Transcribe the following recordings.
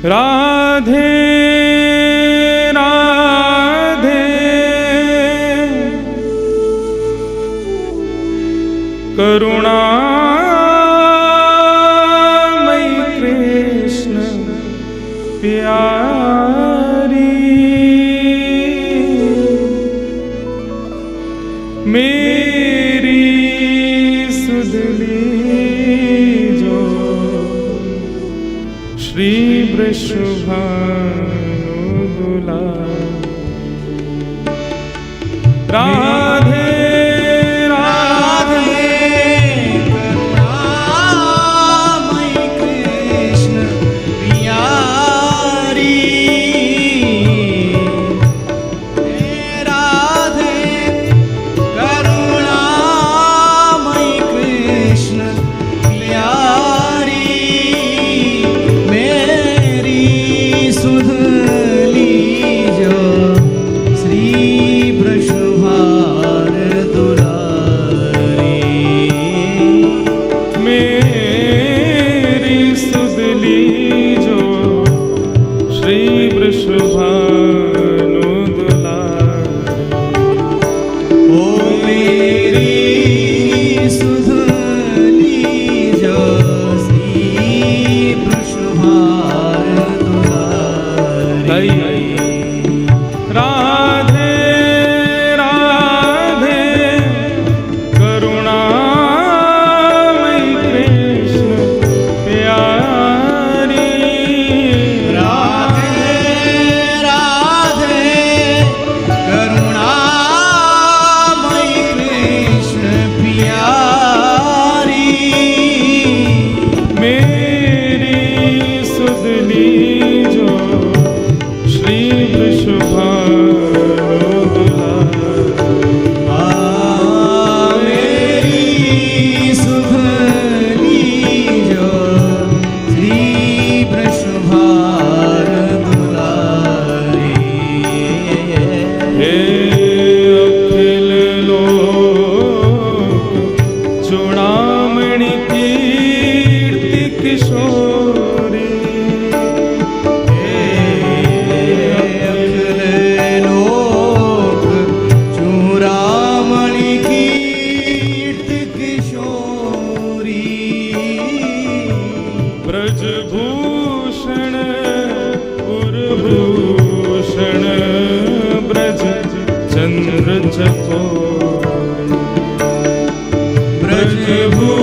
राधे राधे करुणामयी कृष्ण प्यारी मेरी सुधली जो श्री वृषभानु दुलारी। राधे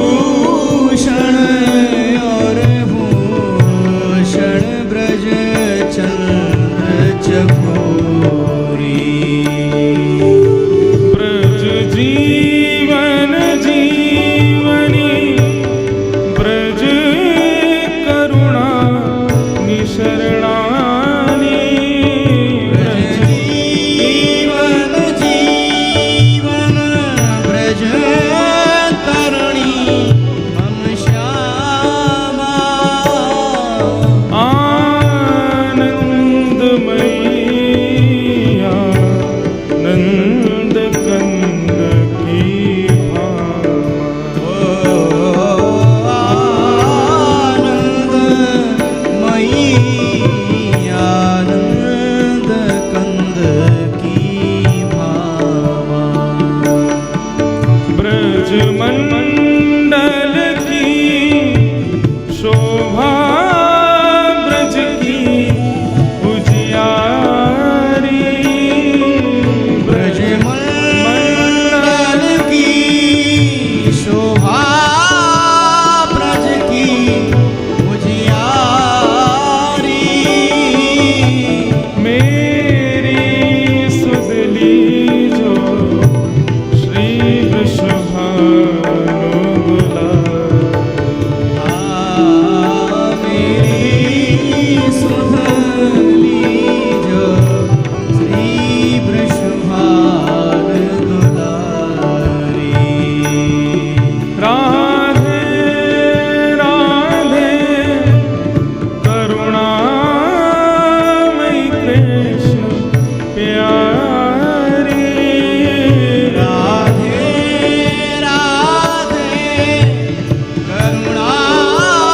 ब्रजभूषण और भूषण ब्रज चंद्र चकोरी। ब्रज जीवन जीवनी ब्रज करुणा निशरणा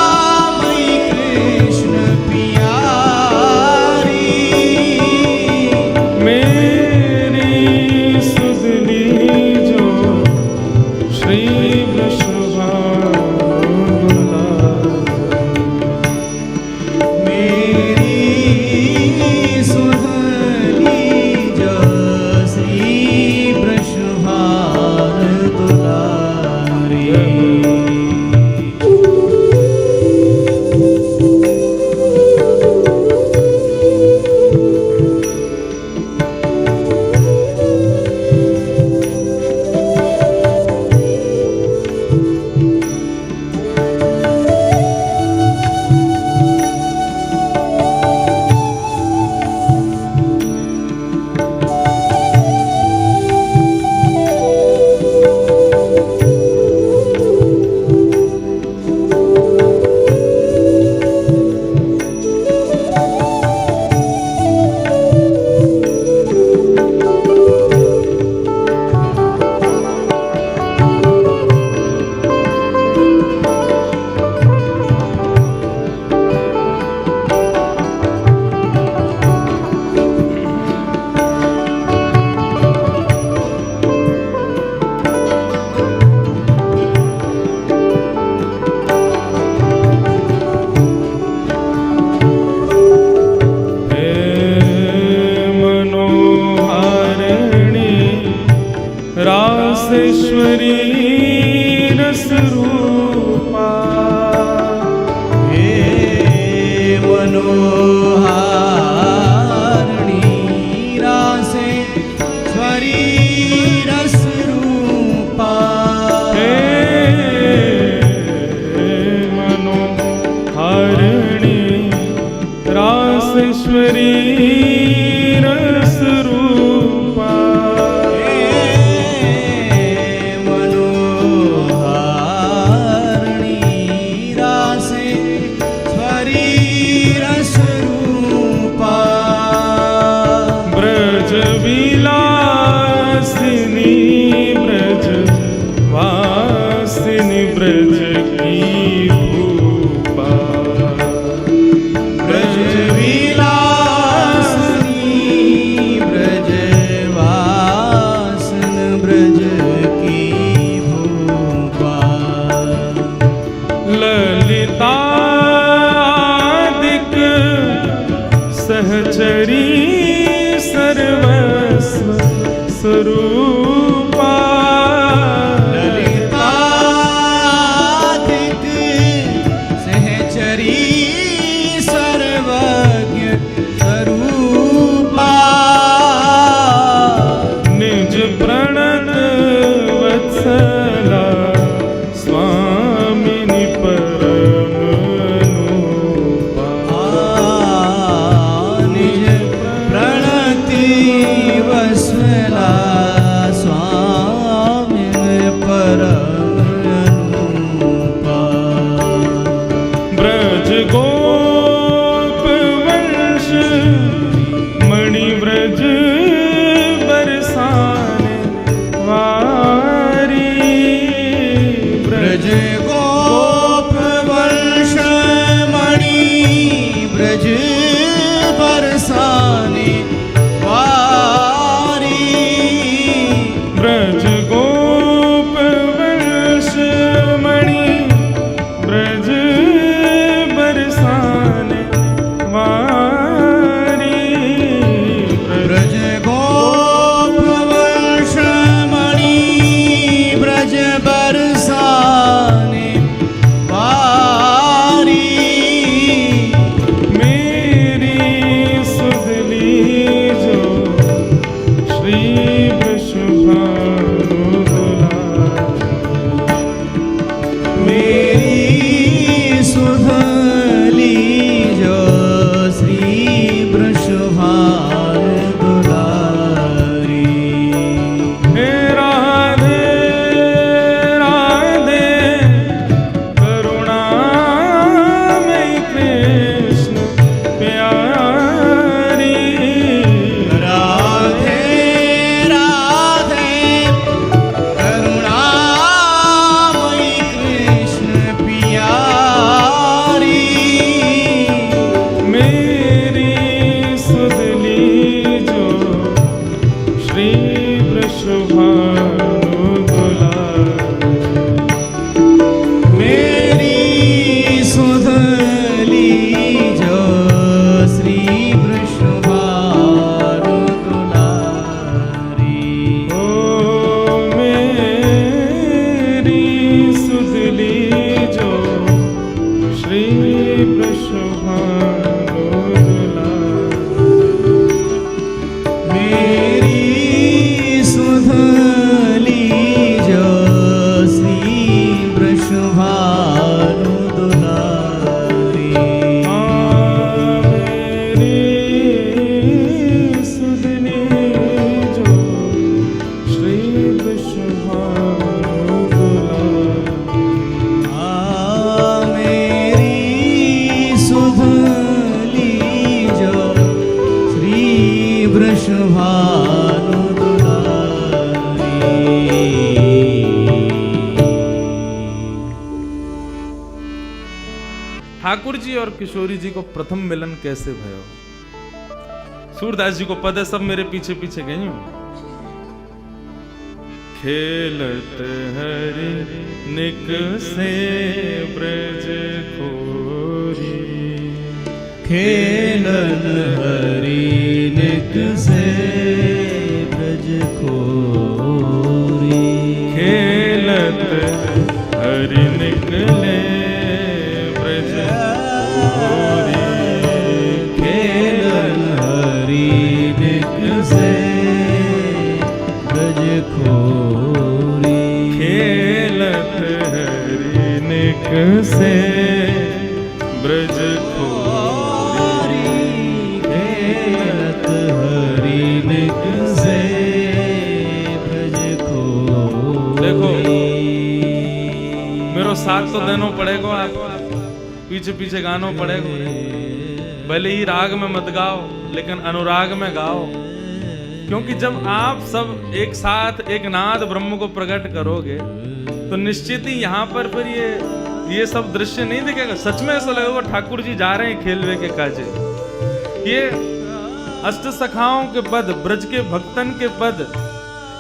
करुणामयी कृष्ण प्यारी। रूपा। हे मनोहारिणी रासेश्वरी रस रूपा। हे मनोहारिणी रासेश्वरी रस रूपा। विलासिनी ब्रज वासिनी ब्रज की भूपा। ब्रज विलासिनी ब्रज वासन ब्रज की भूपा। ललितादिक सहचरी सर्वस्व स्वरूपा। ललितादिक सहचरी सर्वज्ञ स्वरूपा। निज प्रणत वत्सला स्वामिनी परम अनुपा। निज प्रणति वत्सला स्वामिन परम अनुपा। ब्रज गोप वंश मणि व्रज बरसाने वारी। ब्रज गोप वंश मणि ब्रज बरसाने वारी। ब्रज गोप वंश मणि ब्रज बरसाने वारी। ब्रज गोप वंश मणि ब्रज बरसाने वारी। मेरी सुधली जो श्री वृषभानु दुलारी। मेरी सुधली जो श्री वृषभानु दुलारी। हे राधे राधे करुणामयी कृष्ण प्यारी। राधे राधे करुणामयी कृष्ण प्यारी। मेरी सुधली जो श्री वृषभानु दुलारी। मेरी सुधली जो श्री वृषभानु दुलारी। ओ मेरी सुधली जो श्री वृषभानु दुलारी। मेरी सुधली जो श्री वृषभानु दुलारी। मेरी सुधली जो श्री वृषभानु दुलारी। मेरी सुधली जो श्री वृषभानु दुलारी। ठाकुर जी और किशोरी जी को प्रथम मिलन कैसे भयो? सूरदास जी को पद है, सब मेरे पीछे पीछे गई हूं। खेलत हरि निक से ब्रज खोरी। खेलन हरि निक से ब्रज खोरी। खेलत हरि साथ तो देनो पड़ेगा, आप पीछे पीछे गानो पड़ेगा। भले ही राग में मत गाओ लेकिन अनुराग में गाओ, क्योंकि जब आप सब एक साथ एक नाद ब्रह्म को प्रकट करोगे तो निश्चित ही यहाँ पर फिर ये सब दृश्य नहीं दिखेगा। सच में ऐसा लगेगा ठाकुर जी जा रहे हैं खेलवे के काजे। ये अष्ट सखाओं के पद, ब्रज के भक्तन के पद,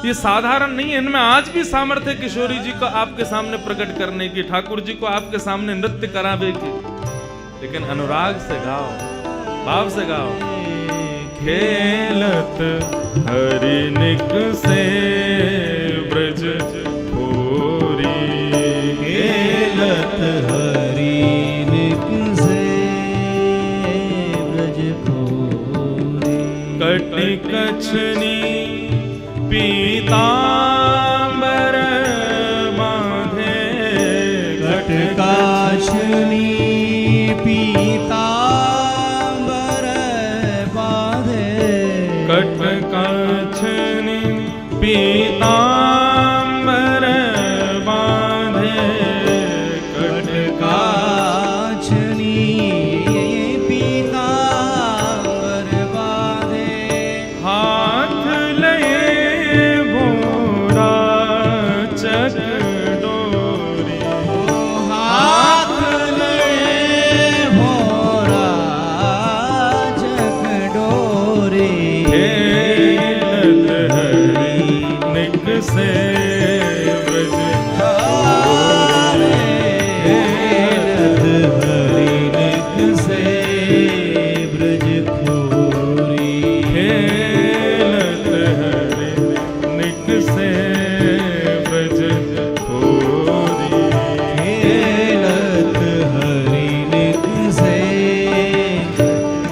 ये साधारण नहीं है। इनमें आज भी सामर्थ्य किशोरी जी को आपके सामने प्रकट करने की, ठाकुर जी को आपके सामने नृत्य करावे की। लेकिन अनुराग से गाओ, भाव से गाओ। खेलत हरिनिक से ब्रज खोरी, खेलत हरिनिक से ब्रज खोरी। कटि कछनी पीतांबर बांधे, कटकाशनी पीतांबर बांधे। कटकाछनी पीतांबर बांधे, कटकाछनी पीतांबर बांधे। हाथ लये भोरा चकडोरी, हाथ लये भोरा चकडोरी। खेलत हरिनिक से ब्रज खोरी, खेलत हरिनिक से ब्रज खोरी। खेलत हरिनिक से ब्रज खोरी। खेलत हरिनिक से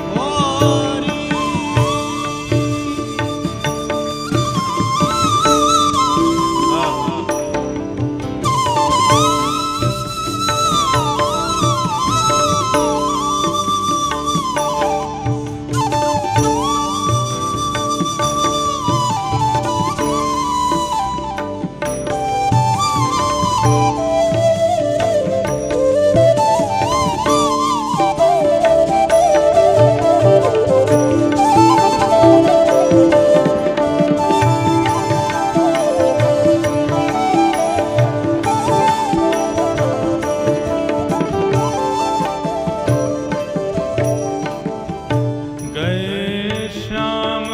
खोरी। गए श्याम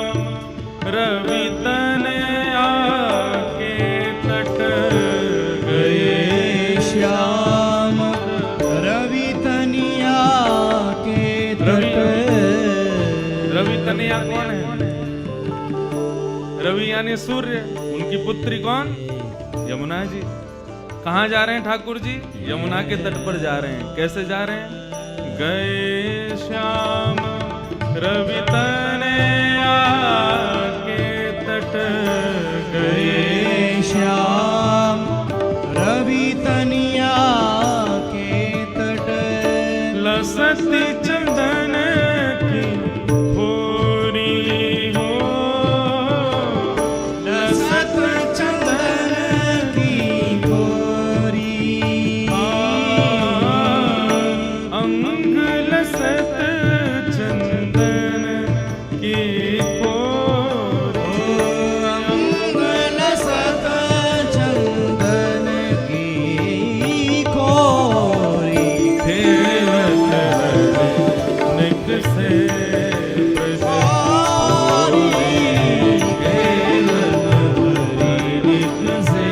रवि तने आके तट, गए श्याम रवि तनिया के तट। रवि तनया कौन है? रवि यानी सूर्य, उनकी पुत्री कौन? यमुना जी। कहाँ जा रहे हैं ठाकुर जी? यमुना के तट पर जा रहे हैं। कैसे जा रहे हैं? गए श्याम रवि तनया के तट, गए श्याम रवि तनिया के तट। लसती चंदन की खोरी हो, लसत चंदन की खोरी। अंग लसत चंदन की खोरी। अंग लसत चंदन की खोरी। खेलत हरिनिक से ब्रज खोरी, खेलत हरिनिक से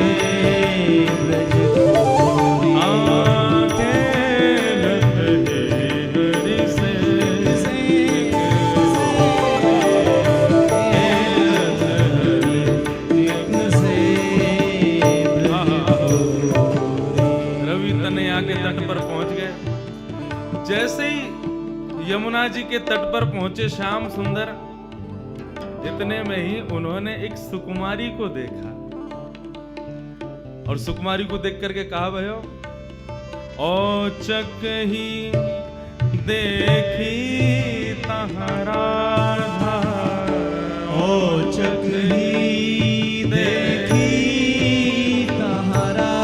ब्रज खोरी। खेलत हरि से रवि तनया के तट पर पहुंच गए। जैसे ही यमुना जी के तट पर पहुंचे श्याम सुंदर, इतने में ही उन्होंने एक सुकुमारी को देखा और सुकुमारी को देख करके कहा भयो, औचक ही देखी तहरा औचक ही देखी तहरा।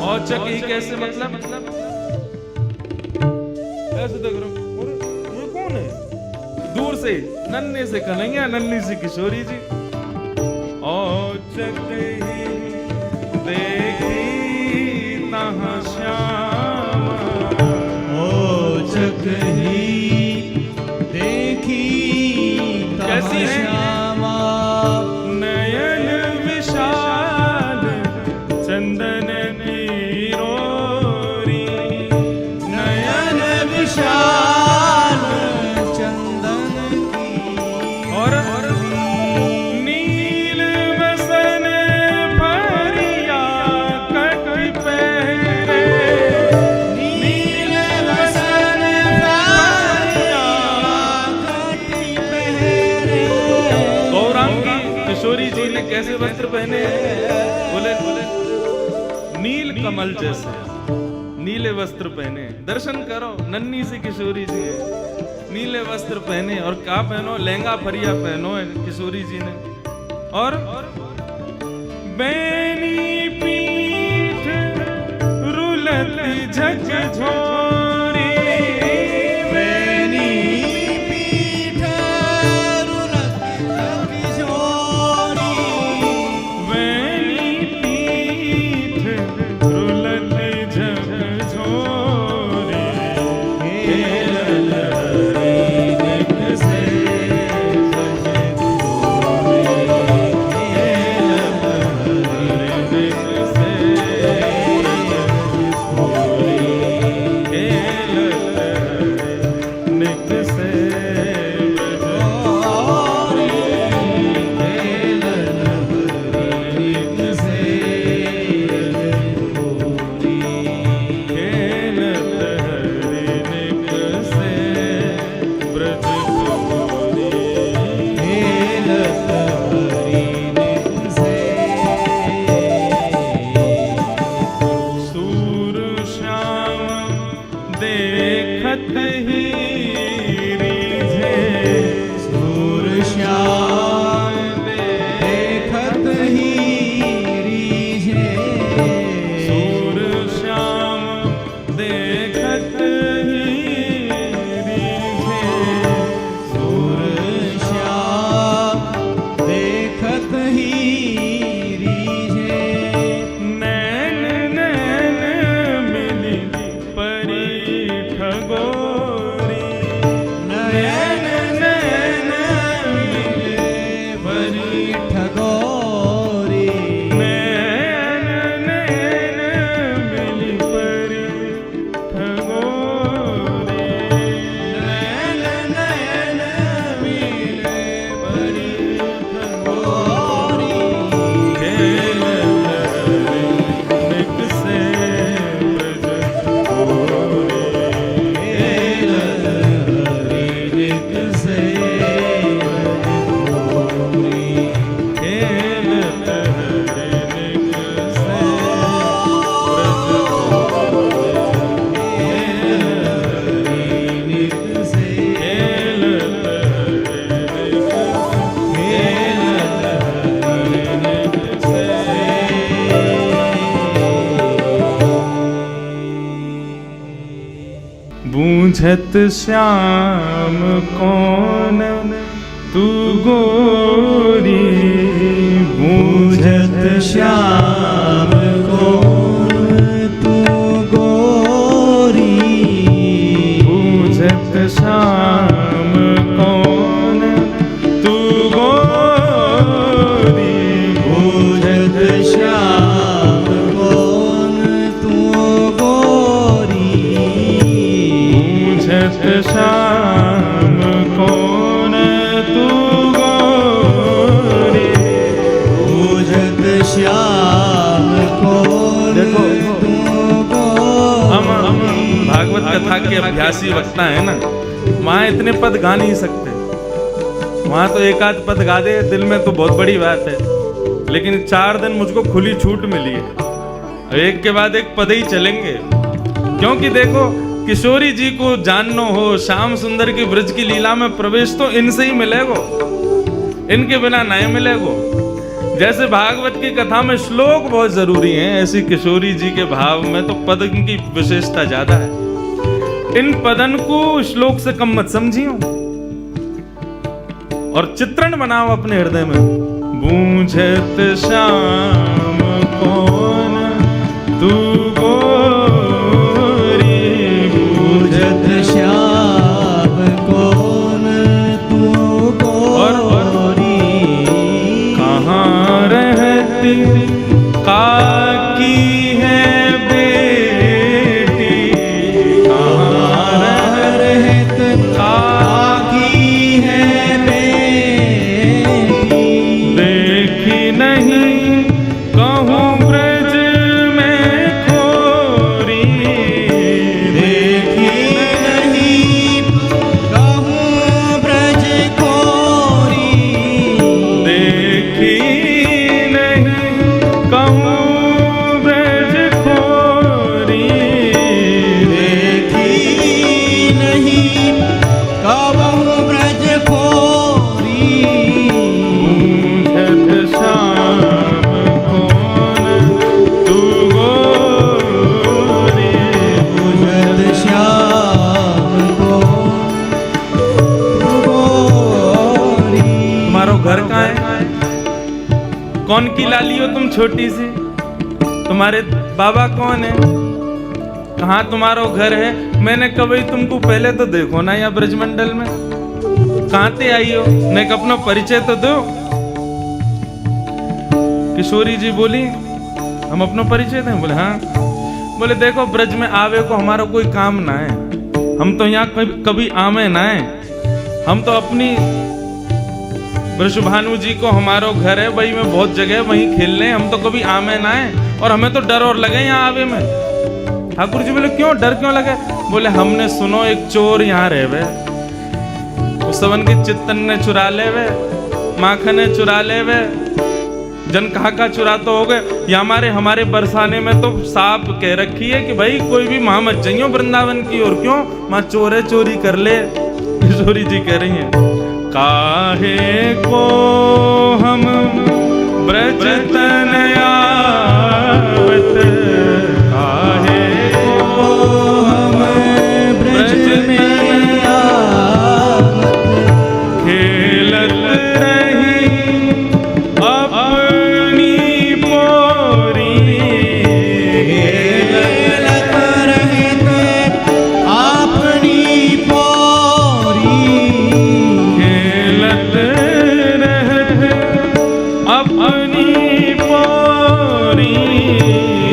औचक कैसे मतलब ऐसे देख रहा हूं, अरे ये कौन है? दूर से नन्हे से कन्हैया, नन्ही सी किशोरी जी। और देखी तहाँ श्यामा, ओचक ही देखी कैसी है? श्यामा, नयन विशाल चंदन की रोरी, नयन विशाल चंदन की, और नील बसन फरिया कटी पहरे, नील बसन फरिया कटी पहरे। गौरांगी किशोरी जी ने कैसे वस्त्र पहने? बोले नील कमल जैसे नीले वस्त्र पहने। दर्शन करो, नन्ही सी किशोरी जी है, नीले वस्त्र पहने। और क्या पहनो? लहंगा फरिया पहनो है किशोरी जी ने। और बैनी पीठ रुलत झकझोरी, बैनी पीठ रुलत झकझोरी, बैनी पीठ रुलत झकझोरी, खेलत हरिनिक से देखत ही रीझे, सूर श्याम देखत ही रीझे, सूर श्याम देखत ही रीझे, सूर श्याम देखत ही रीझे। नैन नैन मिली परी ठगोरी, नयन नयन मिले बरी ठगोरी, नैन नैन मिली परी ठगोरी, नयन नयन मिले बरी ठगोरी। निक से ब्रज गोरी, खेलत हरिनिक से गोरी, खेलत हरिनिक से ब्रज गोरी, हरिनिक से खेलत हरिनिक से। बूझत श्याम कौन तू गोरी, बूझत श्याम कौन तू गोरी, बूझत श्याम कौन तू गोरी, बूझत श्याम कौन तू गोरी, बूझत श्याम कौन तू गोरी। बूझत श्याम कौन देखो, तू हम गोरी। भागवत कथा के अभ्यासी वक्ता है ना, वहाँ इतने पद गा नहीं सकते। वहाँ तो एक आध पद गा दे दिल में तो बहुत बड़ी बात है, लेकिन 4 दिन मुझको खुली छूट मिली है, एक के बाद एक पद ही चलेंगे। क्योंकि देखो, किशोरी जी को जानना हो, श्याम सुंदर की ब्रज की लीला में प्रवेश तो इनसे ही मिलेगो, इनके बिना नहीं मिलेगो। जैसे भागवत की कथा में श्लोक बहुत जरूरी हैं, ऐसी किशोरी जी के भाव में तो पद की विशेषता ज्यादा है। इन पदन को श्लोक से कम मत समझियो और चित्रण बनाओ अपने हृदय में। बूझत श्याम कौन तू गोरी, बूझत श्याम कौन तू गोरी, कहाँ रहती काकी है बेटी, कहाँ रहत काकी है बेटी, देखी नहीं कहूँ ब्रज में खोरी, देखी नहीं कहूँ ब्रज खोरी, देखी नहीं कहूँ ब्रज खोरी, देखी नहीं कहूँ ब्रज खोरी, बूझत श्याम कौन तू गोरी। बूझत श्याम कौन तू गोरी। तुम्हारो घर कहाँ है? कौन की लाली हो तुम छोटी सी? तुम्हारे बाबा कौन है? कहाँ तुम्हारो घर है? मैंने कभी तुमको पहले तो देखो ना यहाँ ब्रजमंडल में, कहाँ ते आई हो? मैं अपना परिचय तो दो। किशोरी जी बोली हम अपना परिचय दें? बोले हाँ। बोले देखो ब्रज में आवे को हमारा कोई काम ना है, हम तो यहाँ कभी आवे ना है, हम तो अपनी वृषभानु जी को हमारो घर है वही में बहुत जगह वहीं खेलने, हम तो कभी आमे ना है और हमें तो डर और लगे यहाँ आवे में। ठाकुर जी बोले क्यों डर क्यों लगे? बोले हमने सुनो एक चोर यहाँ रहे वे, उस सवन के चित्तन ने चुरा ले वे, माखन ने चुरा ले वे, जन कहा चुरा तो हो गए। या हमारे बरसाने में तो साफ कह रखी है कि भाई कोई भी वहां मत जाइयो वृंदावन की ओर, क्यों माँ चोरे चोरी कर ले। किशोरी जी कह रही हैं काहे को हम ब्रज तन आवत, काहे को हम ब्रज में आवत, खेलत रही अपनी पोरी, खेलत रहत अपनी पोरी, खेलत रहत अपनी पोरी।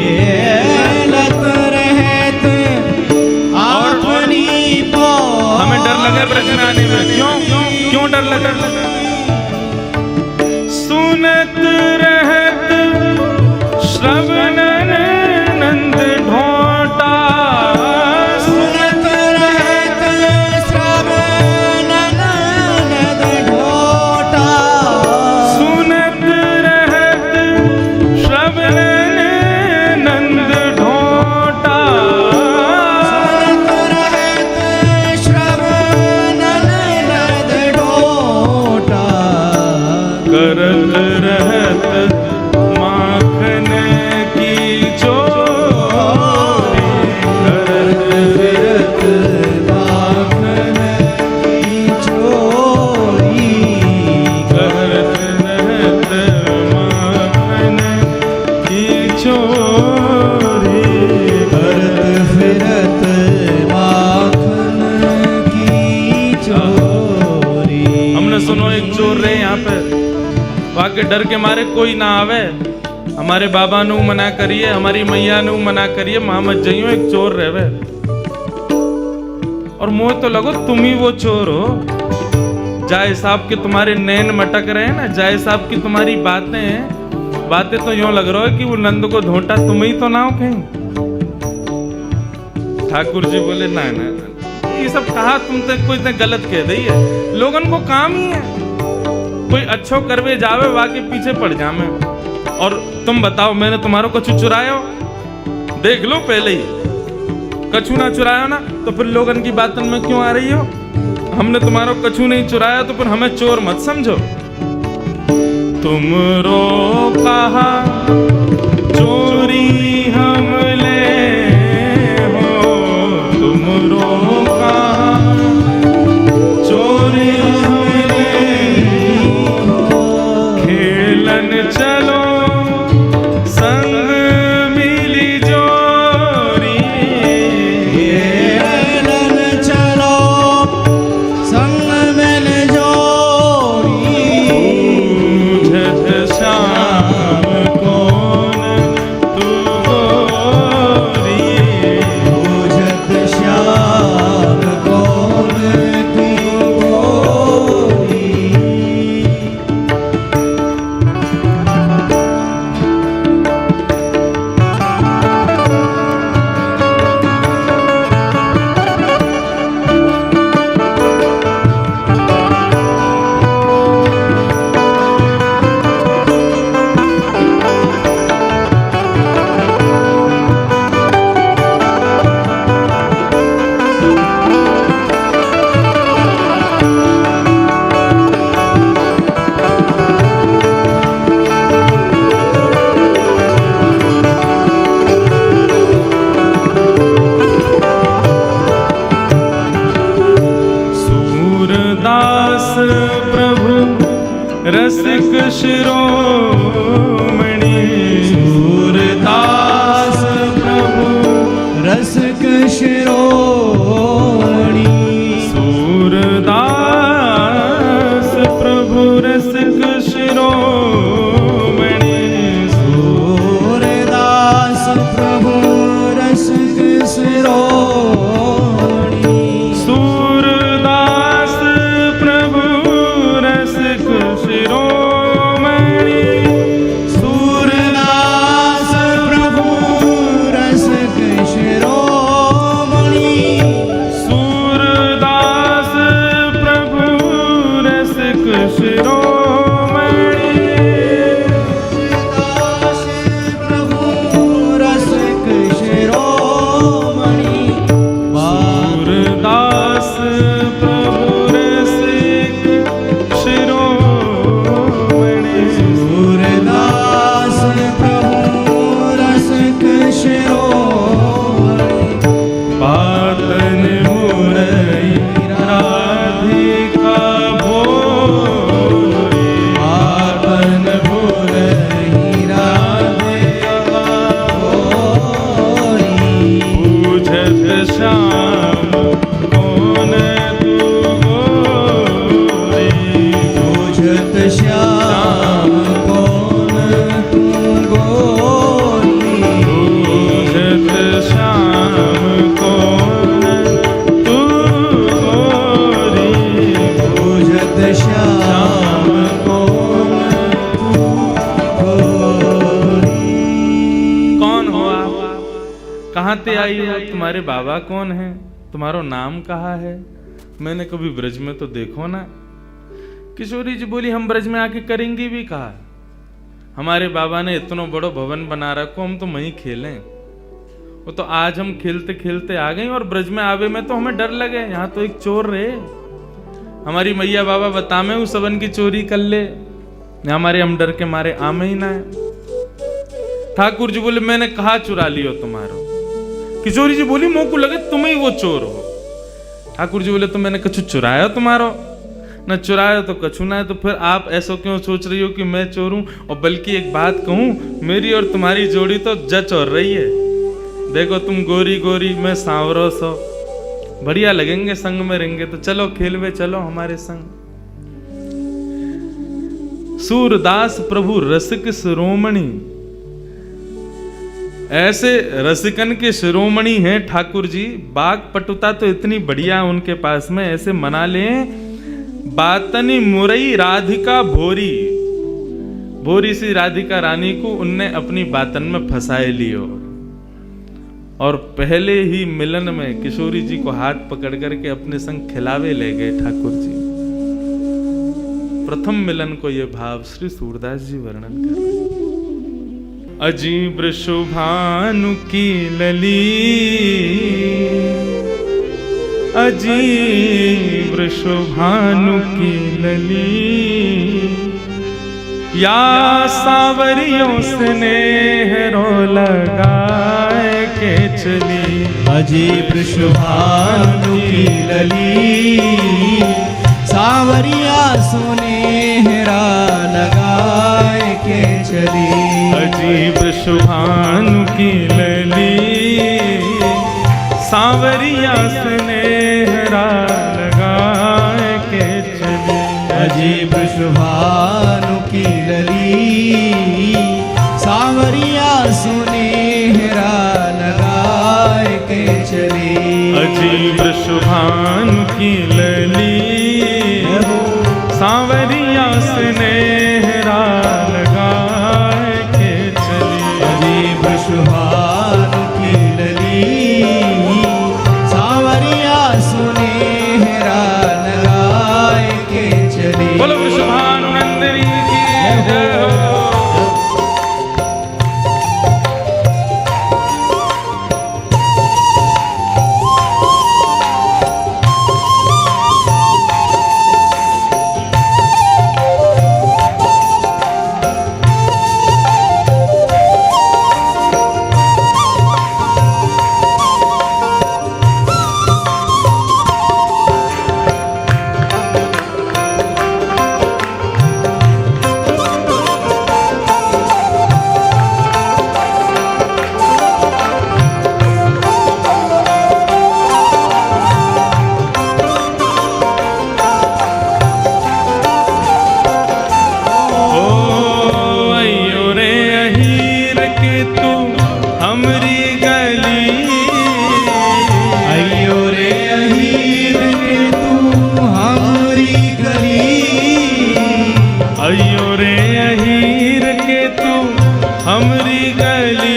खेलत रहत अपनी पोरी। हमें डर लगा ब्रज में आने में, क्यों क्यों डर लगा? सुनत रहत श्रवणन नंद ढोटा, सुनत रहत श्रवणन नंद ढोटा, सुनत रहत श्रवणन नंद ढोटा, सुनत रहत श्रवणन नंद ढोटा, करत रहत माखन की चोरी, करत फिरत माखन की चोरी, करत रहत माखन की चोरी। करत फिरत माखन की चोरी। हमने सुनो एक चोर रहे यहाँ पे, वाके डर के मारे कोई ना आवे, हमारे बाबा नु मना करिए, हमारी मैया नु मना करिए, मां मत जाइयो एक चोर रहे। और मुझे तो लगो तुम ही वो चोर हो। जाए साहब के तुम्हारे नैन मटक रहे हैं ना, जाए साहब की तुम्हारी बातें तो यूं लग रहा है कि वो नंद को ढोंटा तुम ही तो ना हो कहीं। ठाकुर जी बोले ना ना ये सब कहा तुम तो कोई गलत कह दी है, लोगन को काम ही है कोई अच्छो करवे जावे वाके पीछे पड़ जावे। और तुम बताओ मैंने तुम्हारो कछु चुरायो? देख लो पहले ही कछु ना चुराया ना तो फिर लोगन की बातन में क्यों आ रही हो? हमने तुम्हारो कछु नहीं चुराया तो फिर हमें चोर मत समझो। तुमरो कहा चोरी हमले हो, तुमरो कहा चोरी हमले खेलन चलो संग मिली जोरी, खेलन चलो संग मिल जोरी, बूझत श्याम कौन तू गोरी, बूझत श्याम कौन तू गोरी। सूरदास प्रभु रसिक शिरोमणि, सूरदास प्रभु रसिक शिरोमणि, सूरदास प्रभु रसिक शिरोमणि, सूरदास प्रभु रसिक शिरोमणि, सूरदास प्रभु रसिक शिरोमणि, सूरदास प्रभु रसिक शिरोमणि, सूरदास प्रभु रसिक शिरोमणि, सूरदास प्रभु रसिक शिरोमणि, सूरदास प्रभु रसिक शिरोमणि, सूरदास प्रभु रसिक शिरोमणि, पातन मुरई राधिका भोरे, पातन भोरहि राधिका भोरी, बूझत श्याम कौन तू गोरी, बूझत श्याम कौन तू गोरी, बूझत श्याम कौन तू गोरी, बूझत श्याम कौन तू गोरी। कौन हो आप? कहाँ ते आई हो? तुम्हारे बाबा कौन है? तुम्हारो नाम कहाँ है? मैंने कभी ब्रज में तो देखो ना। किशोरी जी बोली, हम ब्रज में आके करेंगे भी कहा? हमारे बाबा ने इतना बड़ो भवन बना रखो, हम तो वहीं खेलें। वो तो आज हम खेलते खेलते आ गए और ब्रज में आवे में तो हमें डर लगे, यहाँ तो एक चोर रहे। हमारी मैया बाबा बतामे उस सबन की चोरी कर ले, हमारे हम डर के मारे आमे ही ना है। ठाकुर जी बोले, मैंने कहा चुरा लियो तुम्हारो। किशोरी जी बोली, मोको लगे तुम ही वो चोर हो। ठाकुर जी बोले, तो मैंने कछु चुराया तुम्हारो? न चुराया तो कछु ना है, तो फिर आप ऐसा क्यों सोच रही हो कि मैं चोर हूं? और बल्कि एक बात कहूं, मेरी और तुम्हारी जोड़ी तो जच और रही है। देखो तुम गोरी गोरी, मैं सांवरो सो, बढ़िया लगेंगे संग में रहेंगे। तो चलो खेलवे चलो हमारे संग। सूरदास प्रभु रसिक शिरोमणि, ऐसे रसिकन के शिरोमणि हैं ठाकुर जी। बाग पटुता तो इतनी बढ़िया उनके पास में, ऐसे मना लें। बातनी मुरई राधिका भोरी, भोरी सी राधिका रानी को उनने अपनी बातन में फंसाए लियो। और पहले ही मिलन में किशोरी जी को हाथ पकड़ करके अपने संग खिलावे ले गए ठाकुर जी। प्रथम मिलन को यह भाव श्री सूरदास जी वर्णन कर रहे हैं। अजीब शुभानु की लली, अजीब शुभानु की लली, या सावरियों स्नेह रो लगाए के चली। अजीब शुभानु की लली सावरिया सुनेहरा लगाए के चली। अजीब शुभानु की लली सावरिया स्नेहरा लगाए के चली। अजीब शुभानु की लली सावरिया सुनेहरा लगाए के चली। अजीब शुभानु की लली सावरिया स्नेहरा लगाए के चली। अजीब शुभानु की लली सावरिया सुनेहरा लगाए के चली। बोलो वृषभानुनंदिनी की जय हो। हमरी गली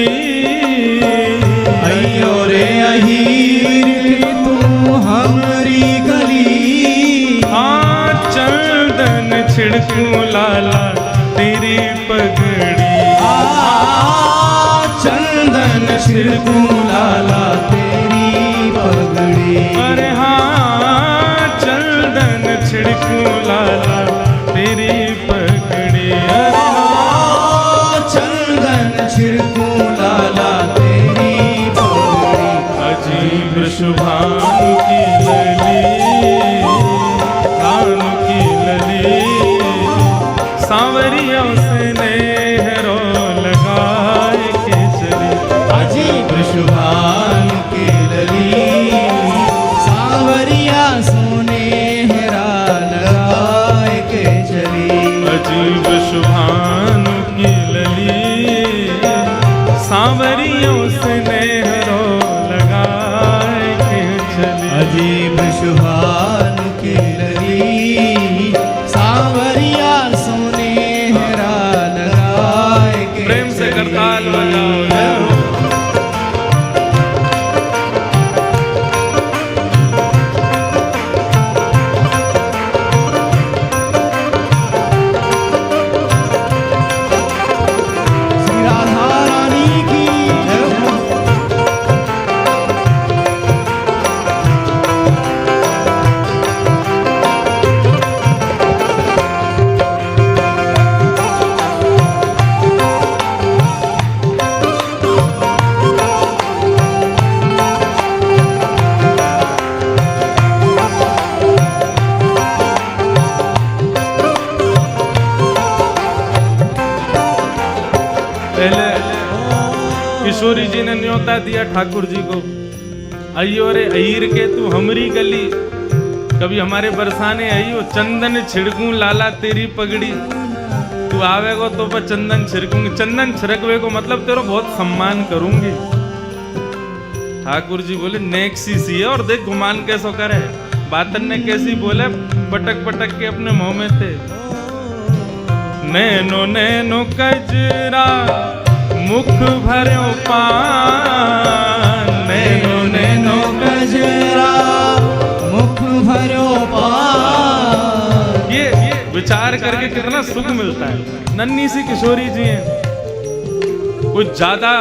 अयो रे अहीर के तू हमरी गली। हाँ चंदन छिड़कूं लाला तेरी पगड़ी। चंदन छिड़कूं लाला तेरी पगड़ी। अरे हाँ चंदन छिड़कूं लाला तेरी पगड़ी। चंदन छिड़कूं लाला तेरी पगड़ी। अजीब शुभानु की लली कानु की लली सांवरियों से नेहरो लगाए के चली। अजीब शुभानु की लली सांवरिया सुनेहरा लगाए के चली। अजीब शुभानु की लली सांवरियों से नेहरो लगाए के चली। अजीब शुभानु की लली सांवरिया सुनेहरा लगाए के प्रेम से चली। करताल बजाओ जय हो। श्री राधा रानी की जय हो। पहले किशोरी जी ने न्योता दिया ठाकुर जी को, अयो रे अहीर के तू हमरी गली, कभी हमारे बरसाने आइयो चंदन छिड़कूं लाला तेरी पगड़ी। तू आवेगो तो पर चंदन छिड़कूंगी, चंदन छिड़कवे को मतलब तेरा बहुत सम्मान करूंगी। ठाकुर जी बोले नेक्सी सी है और देख गुमान कैसो करे। बातन ने कैसी बोले पटक पटक के अपने मुंह में थे। नैनो नैनो कजरा मुख भर्यो पान। नैनो नैनो कजरा मुख भरो पान। ये विचार करके कितना सुख मिलता है। नन्ही सी किशोरी जी हैं, कुछ ज्यादा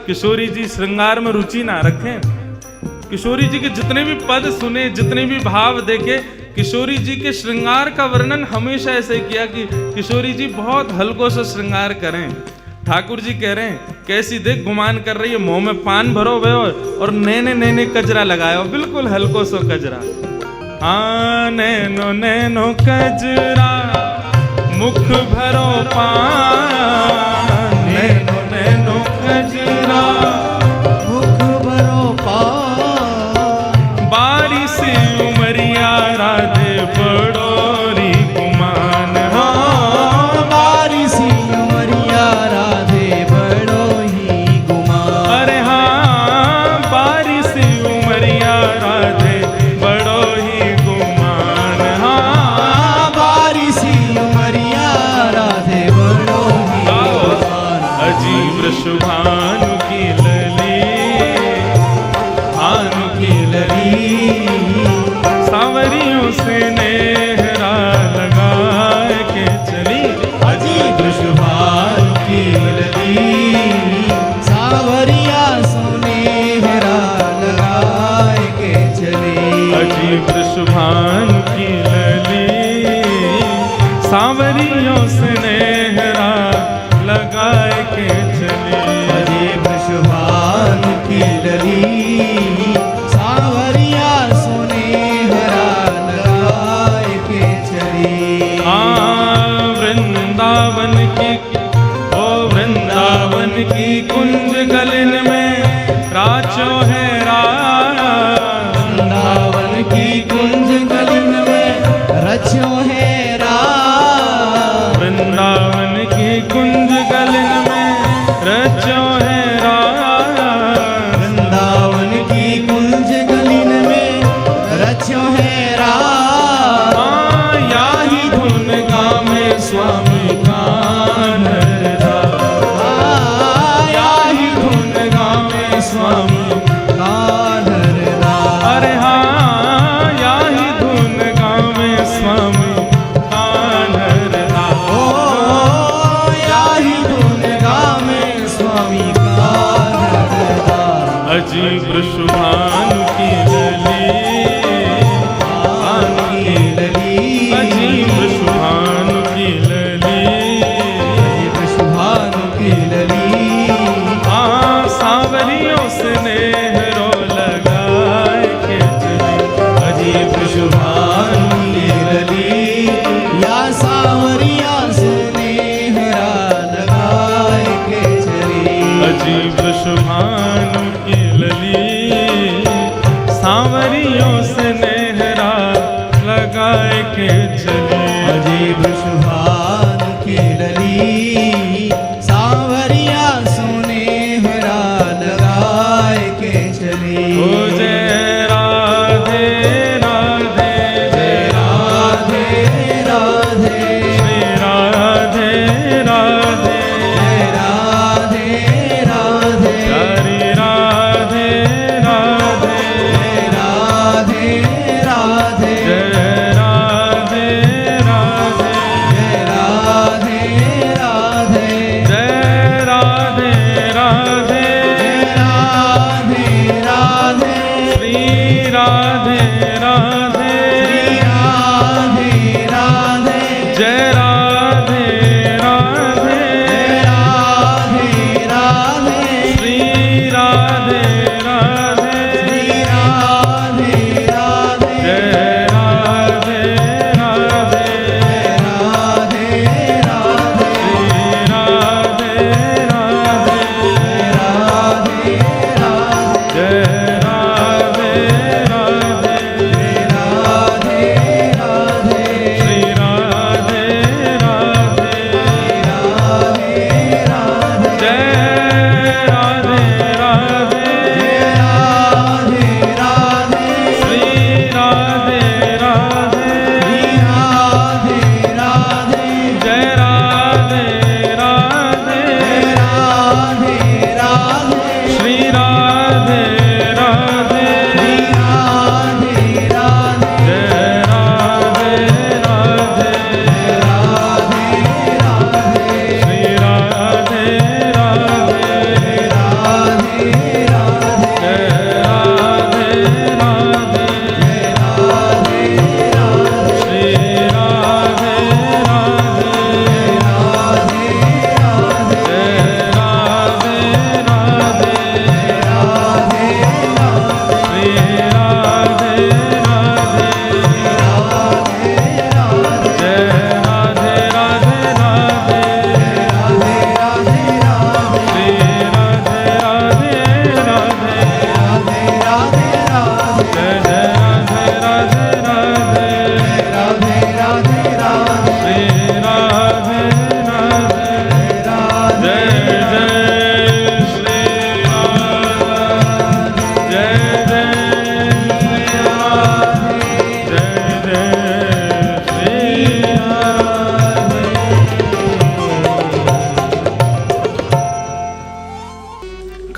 किशोरी जी श्रृंगार में रुचि ना रखें। किशोरी जी के जितने भी पद सुने, जितने भी भाव देखे, किशोरी जी के श्रृंगार का वर्णन हमेशा ऐसे किया कि किशोरी जी बहुत हल्को से श्रृंगार करें। ठाकुर जी कह रहे हैं कैसी देख गुमान कर रही है, मुंह में पान भरो भे और नैने नैने कजरा लगायो, बिल्कुल हल्को सो कजरा। हाँ नैनो नैनो कजरा मुख भरो पान, नैनो नैनो कजरा मुख भरो पान। बारी से उमरिया राधे बड़ोरी गुमान। हाँ बारी सी उमरिया राधे बड़ो ही गुमान। अरे हाँ बारी से उमरिया राधे बड़ो ही गुमान। हाँ बारी सी उमरिया राधे बड़ो ही गुमान। अजीब शुभानु की लली, भानु की लली, सांवरियों से नेहरा लगाए के चली। अजीब शुभानु की लली, सावरिया सुनेहरा लगाए के चली। अजीब शुभानु की लली, सांवरियों से नेहरा लगाए के चली। अजीब शुभानु की लली, सावरिया सुनेहरा लगाए के चली। वृंदावन की ओ वृंदावन की कुंज गलन में राचो है राज। वृंदावन की कुंज गलिन में रचो है राज। वृंदावन की कुंज गलन में रचो है राज। वृंदावन की कुंज गलिन में रचो है राज। या ही धुन गावे स्वामी कान्हर दास। या ही धुन गावे स्वामी। कान्हर दास। अरे हाँ या ही धुन गावे स्वामी कान्हर दास। ओ या ही धुन गावे स्वामी कान्हर दास। अजीब शुभानु की लली, भानु की लली, अजीब शुभानु की लली, अजीब शुभानु की लली। हाँ सांवरियों से नेहरो लगाए के चली। अजीब शुभानु की लली, या सावरिया सुनेहरा लगाए के चली। अजीब शुभानु की लली, सांवरियों से नेहरा लगाए के चली। अजीब शुभानु की लली, सावरिया सुनेहरा लगाए के चली। ओ जय राधे राधे, जय राधे राधे, श्री राधे राधे, जय राधे राधे, हरि राधे राधे, जय राधे राधे, जय राधे राधे, जय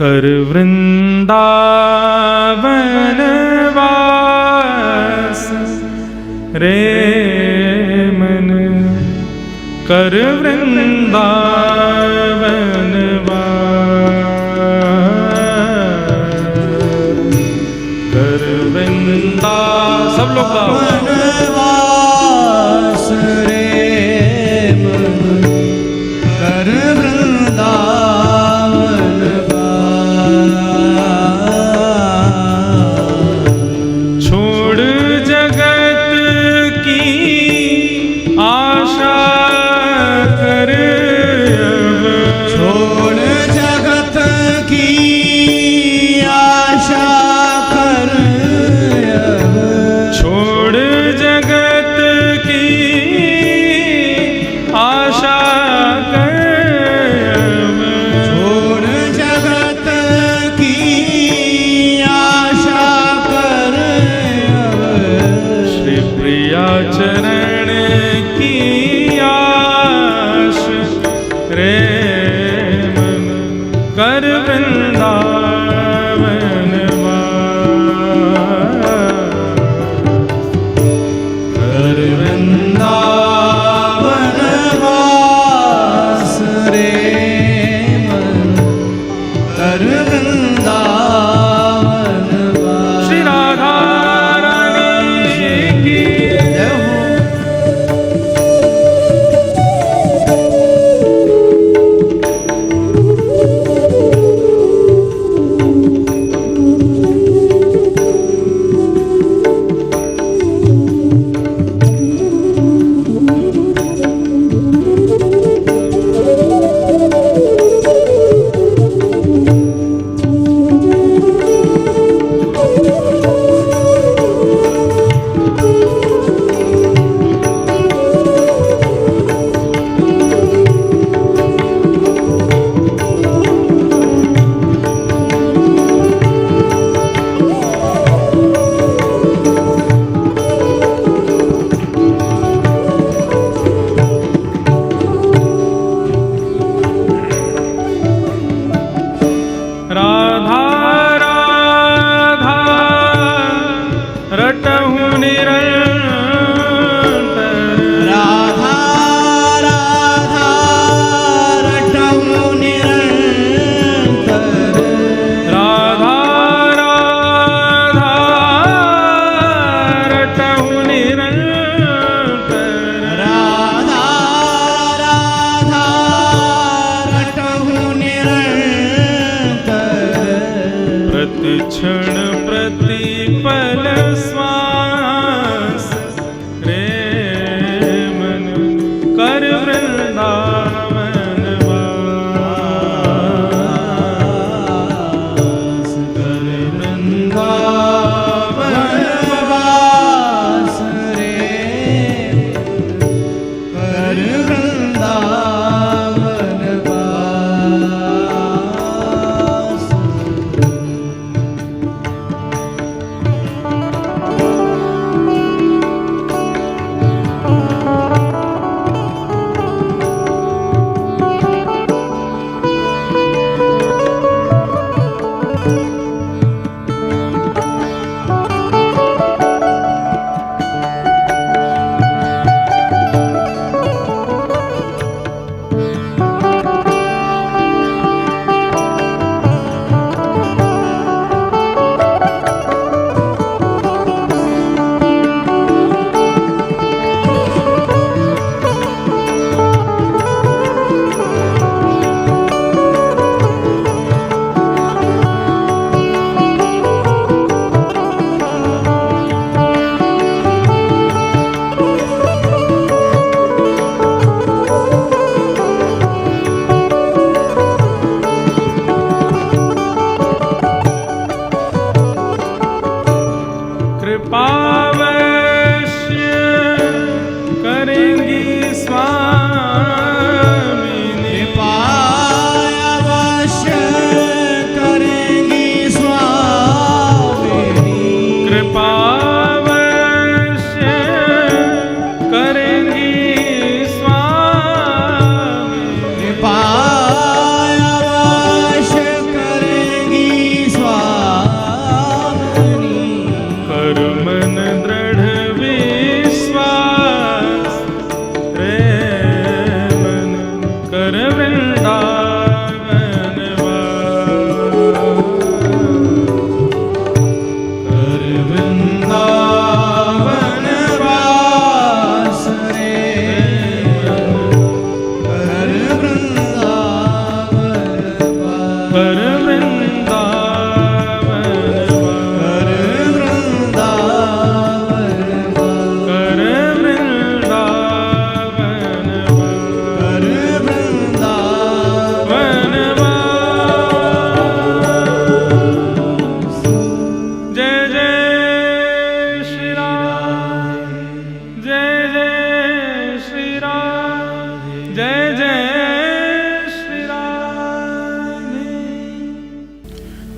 कर वृंदावन वास रे मन, कर वृंदावन वास, कर वृंदा, सब लोग गाओ। वनवास रे मन, कर वृंदावन वास। छोड़ जगत की आशा कर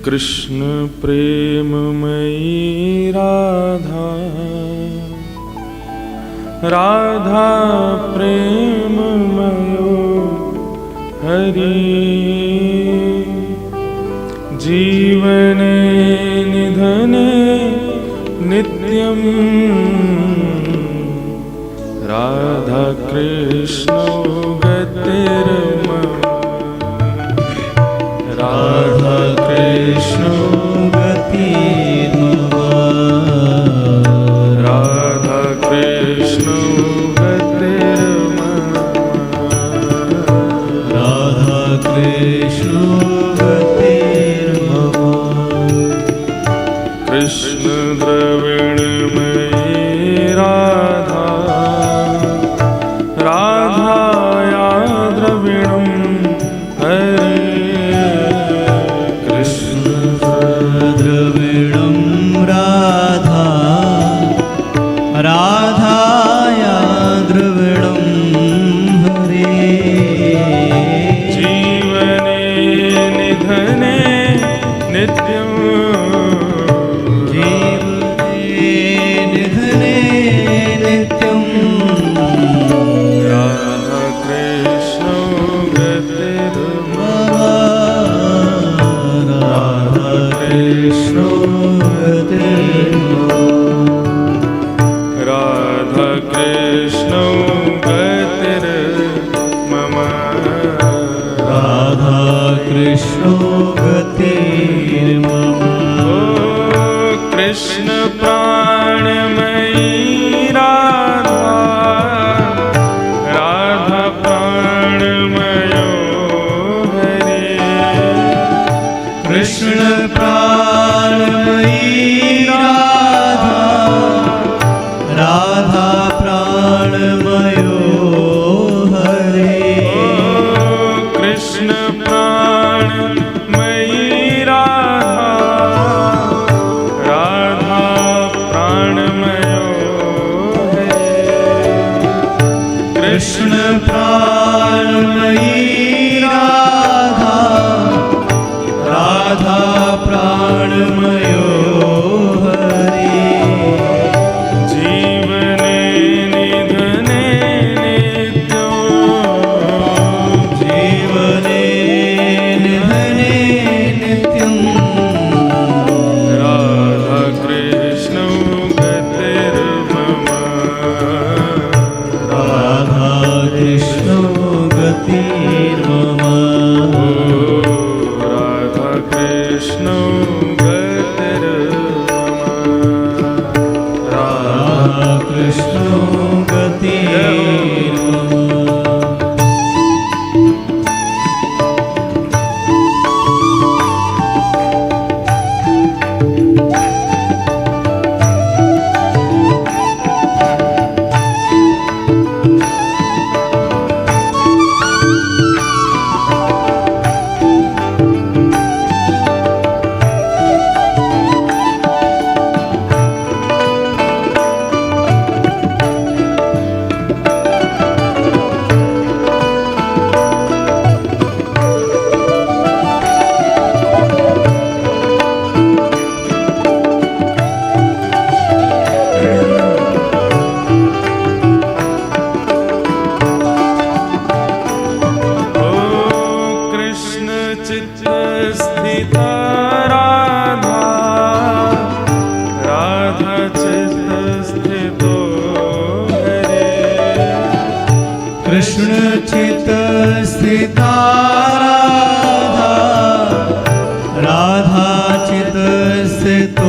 कृष्ण प्रेममयी राधा, राधा प्रेममयो हरि, जीवने निधने नित्यं राधा कृष्ण गतिर्मम, राधा कृष्ण गतिर्मम, राधा कृष्ण गतिर्मम, राधा कृष्ण गतिर्मम, कृष्ण द्रविणमयी राधा, राधाया द्रविणं हरे, कृष्ण द्रविणं राधा, राधाया द्रविणं हरे, जीवने निधने नित्यं, निधने नित्यं, राधा कृष्ण गतिर्मम, राधा कृष्ण गतिर्मम, राधा कृष्ण गतिर्मम, राधा कृष्ण गतिर्मम, कृष्ण प्राणमयी राधा, राधा प्राणमयो हरे, कृष्ण प्राणमयी राधा, राधा प्राणमयो हरे, कृष्ण प्राणमयी राधा, राधा प्राणमयो हरे, कृष्ण प्राणमयी राधा, राधा प्राणमयो हरे, जीवने निधने नित्यं, जीवने निधने नित्यं, राधा कृष्ण गतिर्मम, राधा कृष्ण गतिर्मम, राधा कृष्ण गतिर्मम, राधा कृष्ण गतिर्मम, कृष्ण चित स्थिता राधा, राधा चित स्थितो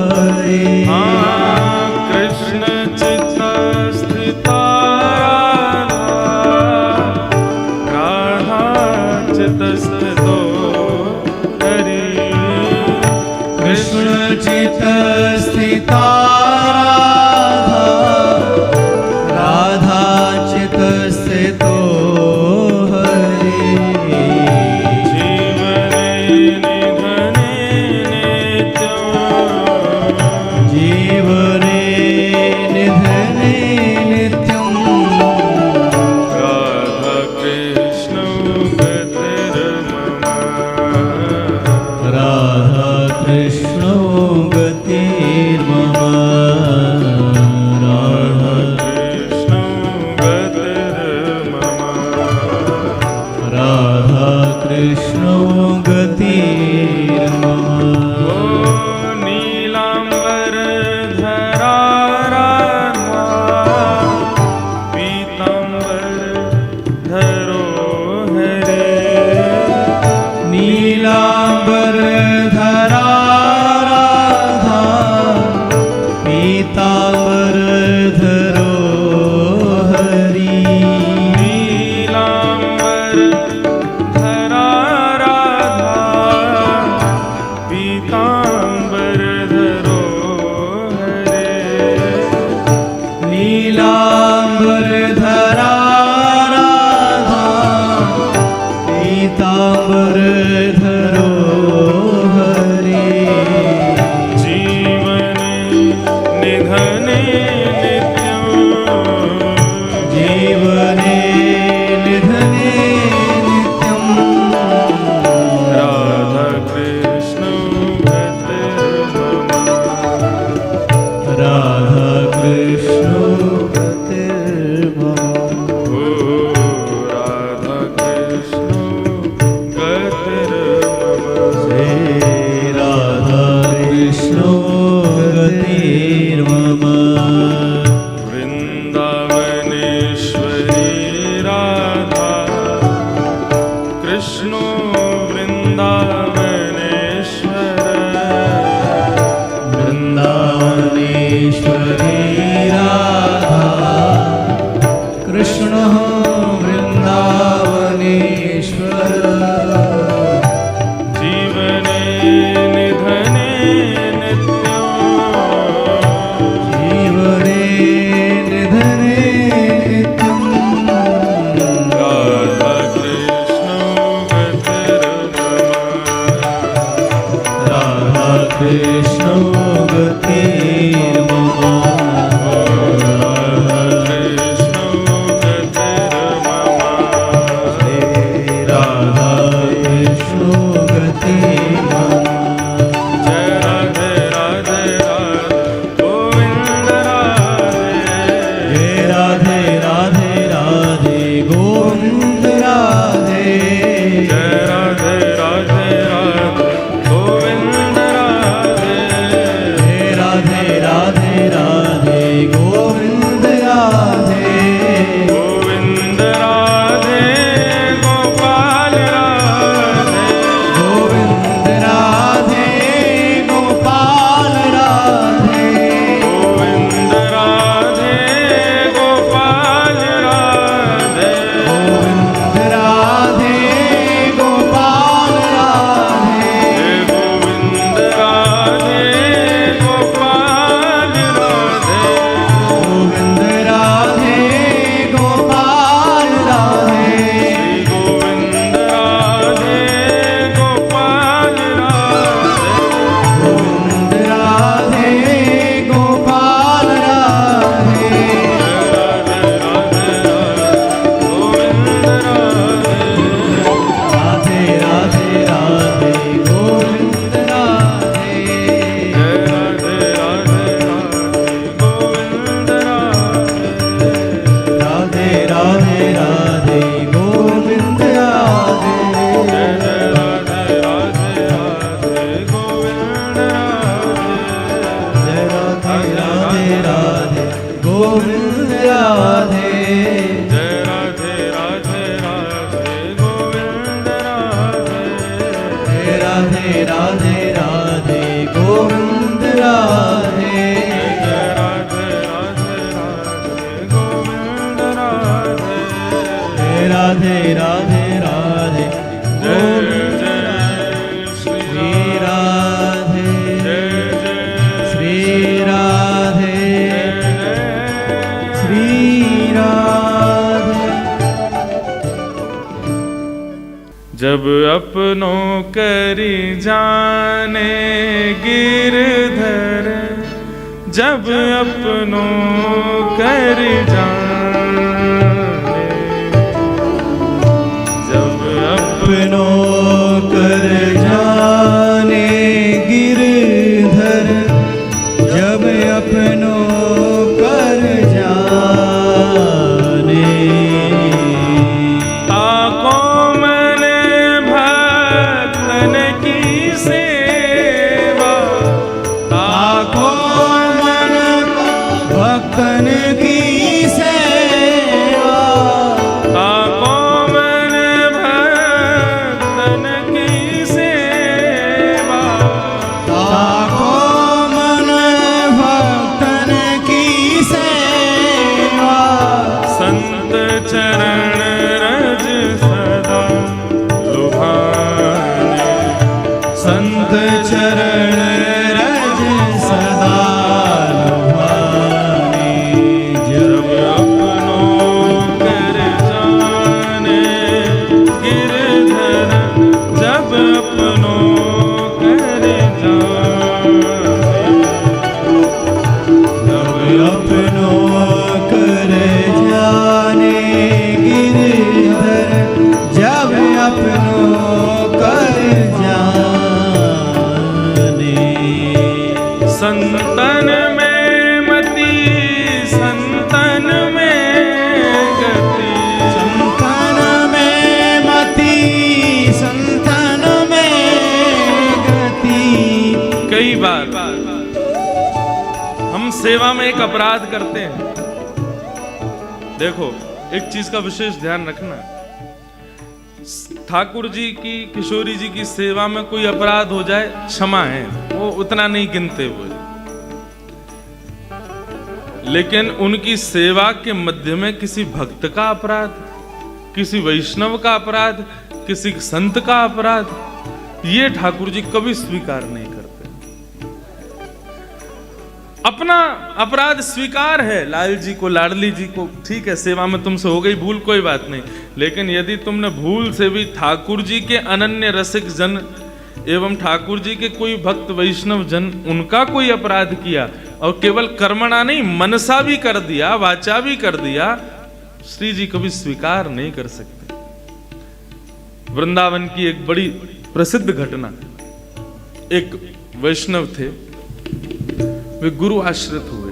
हरे, कृष्ण चित्त स्थिता राधा, राधा चित्त स्थितो हरि, कृष्ण चित स्थिता राधा, राधा चित स्थितो हरे, राधे राधे राधे जय जय श्री राधे जय जय श्री राधे जय श्री राधे। जब अपनों करी जाने गिरधर, जब अपनों कर जाने, जब अपनों कर जाने गिरधर, जब अपनों कर जाने। ताको मैंने भक्तन की सेवा, ताको मन भक्तन की सेवा, ताको मैंने भक्तन की सेवा, ताको मन भक्तन की सेवा। संत चरण रज सदा लुभाने, संत चरण रज सदा लुभाने। जब अपनों कर जाने गिरधर, जब अपनों कर जाने, जब अपनों कर जाने गिरधर, जब अपनों कर जाने। संतन में मति, संतन में गति, संतन में मति, संतन में गति। कई बार हम सेवा में एक अपराध करते हैं। देखो, एक चीज का विशेष ध्यान रखना, ठाकुर जी की, किशोरी जी की सेवा में कोई अपराध हो जाए, क्षमा है, वो उतना नहीं गिनते वो। लेकिन उनकी सेवा के मध्य में किसी भक्त का अपराध, किसी वैष्णव का अपराध, किसी संत का अपराध, ये ठाकुर जी कभी स्वीकार नहीं करते। अपना अपराध स्वीकार है, लाल जी को, लाडली जी को, ठीक है, सेवा में तुमसे हो गई भूल, कोई बात नहीं। लेकिन यदि तुमने भूल से भी ठाकुर जी के अनन्य रसिक जन एवं ठाकुर जी के कोई भक्त वैष्णव जन, उनका कोई अपराध किया और केवल कर्मणा नहीं मनसा भी कर दिया, वाचा भी कर दिया, श्री जी कभी स्वीकार नहीं कर सकते। वृंदावन की एक बड़ी प्रसिद्ध घटना, एक वैष्णव थे, वे गुरु आश्रित हुए,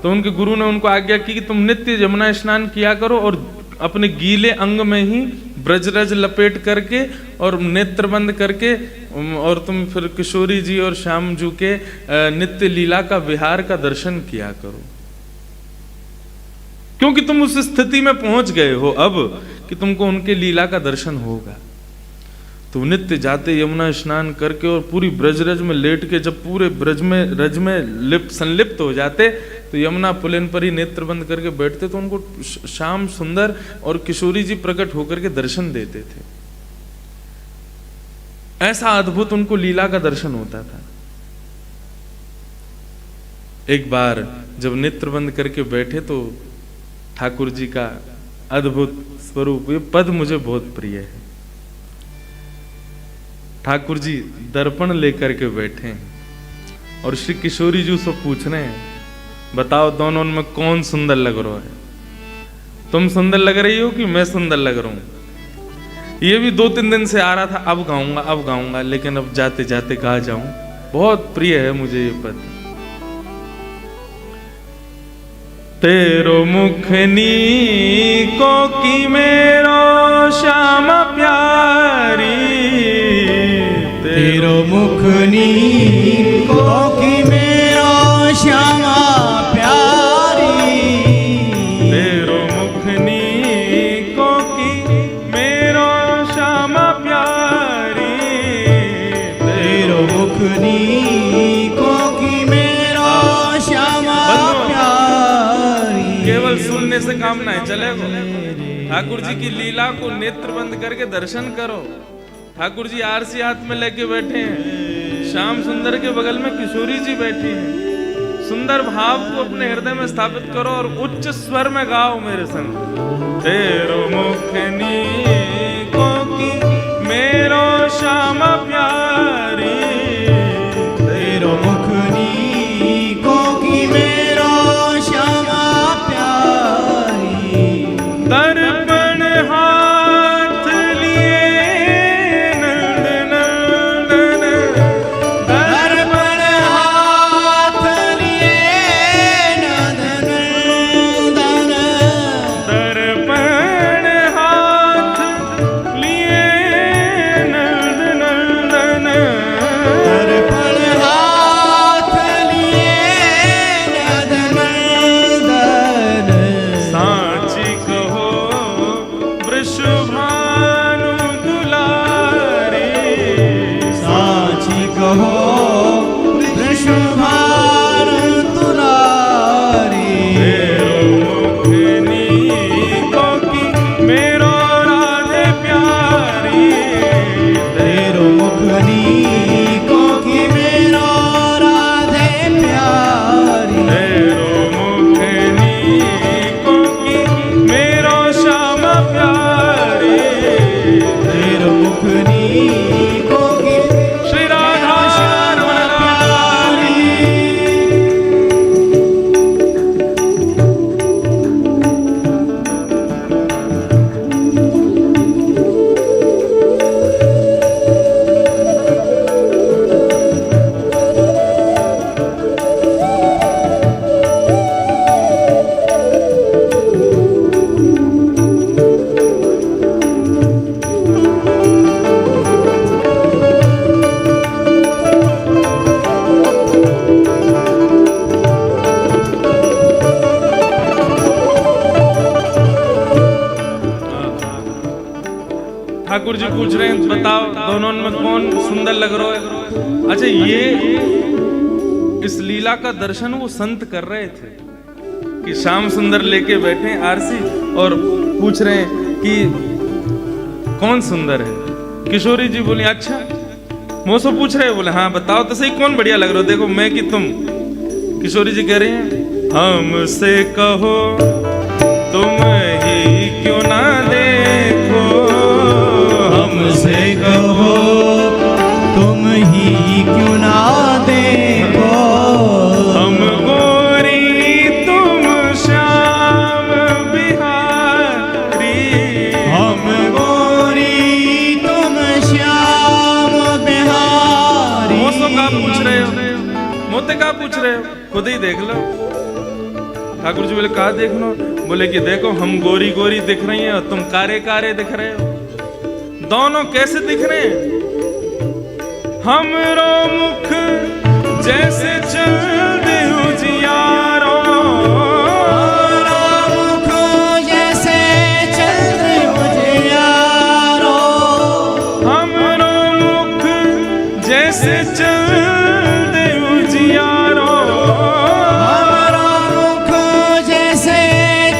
तो उनके गुरु ने उनको आज्ञा की कि तुम नित्य यमुना स्नान किया करो और अपने गीले अंग में ही ब्रजरज लपेट करके और नेत्र बंद करके, और तुम फिर किशोरी जी और श्याम जू के नित्य लीला का विहार का दर्शन किया करो, क्योंकि तुम उस स्थिति में पहुंच गए हो अब कि तुमको उनके लीला का दर्शन होगा। तो नित्य जाते यमुना स्नान करके और पूरी ब्रजरज में लेट के जब पूरे ब्रज में रज में संलिप्त हो जाते, तो यमुना पुलिन पर ही नेत्र बंद करके बैठते, तो उनको श्याम सुंदर और किशोरी जी प्रकट होकर के दर्शन देते थे। ऐसा अद्भुत उनको लीला का दर्शन होता था। एक बार जब नेत्र बंद करके बैठे तो ठाकुर जी का अद्भुत स्वरूप, ये पद मुझे बहुत प्रिय है। ठाकुर जी दर्पण लेकर के बैठे हैं और श्री किशोरी जी से पूछ रहे हैं, बताओ दोनों में कौन सुंदर लग रहा है? तुम सुंदर लग रही हो कि मैं सुंदर लग रहा हूं? ये भी 2-3 दिन से आ रहा था, अब गाऊंगा, लेकिन अब जाते जाते कहा जाऊं। बहुत प्रिय है मुझे ये पद। तेरो मुखनी को की मेरो श्याम प्यारी, तेरो मुखनी को की मेरो श्यामा प्यारी, तेरो मुखनी को की मेरो श्यामा प्यारी, तेरो मुखनी को की मेरो श्यामा प्यारी। केवल सुनने से काम नहीं चलेगा। ठाकुर जी की लीला को नेत्र बंद करके दर्शन करो। ठाकुर जी आरसी हाथ में लेके बैठे हैं, श्याम सुंदर के बगल में किशोरी जी बैठी हैं। सुंदर भाव को अपने हृदय में स्थापित करो और उच्च स्वर में गाओ मेरे संग। तेरो मुखनी को की मेरो श्याम प्यारी, तेरो मुखनी को की मेरो श्याम प्यारी। दर्पण हाथ लिए नंद नंदन, दर्पण हाथ लिए नंद नंदन, दर्पण हाथ लिए नंद नंदन, दर्पण हाथ लिए नंद नंदन। साची कहो वृषभानु दुलारी, साची कहो वृषभानु दुलारी। तेरो मुखनी को की मेरो राधे प्यारी, तेरो मुखनी को की मेरो राधे प्यारी। तेरो मुखनी को की मेरो श्याम प्यारी, तेरो मुखनी को की श्री राधा रमण लाल। ठाकुर जी पूछ रहे हैं बताओ दोनों में कौन सुंदर लग रहा है। अच्छा ये इस लीला का दर्शन वो संत कर रहे थे कि श्याम सुंदर लेके बैठे हैं आरसी और पूछ रहे हैं कि कौन सुंदर है। किशोरी जी बोली अच्छा मुझसे पूछ रहे हैं, बोले हाँ बताओ तो सही कौन बढ़िया लग रहा हो, देखो मैं कि तुम। किशोरी जी कह रही हैं हमसे कहो तुम ही क्यों ना देखो, हमसे कहो तुम ही क्यों ना देखो। हम गोरी तुम श्याम बिहारी, हम गोरी तुम श्याम बिहारी। मोसो का पूछ रहे हो, मोते का पूछ रहे हो, खुद ही देख लो। ठाकुर जी बोले कहा देख लो, बोले कि देखो हम गोरी गोरी दिख रही हैं और तुम कारे कारे दिख रहे हो। दोनों कैसे दिख रहे हैं? हमरो मुख जैसे चंद उजियारो, हमारा मुख जैसे चंद्र उजियारो। हमरो मुख जैसे चंद उजियारो, हमारा मुख जैसे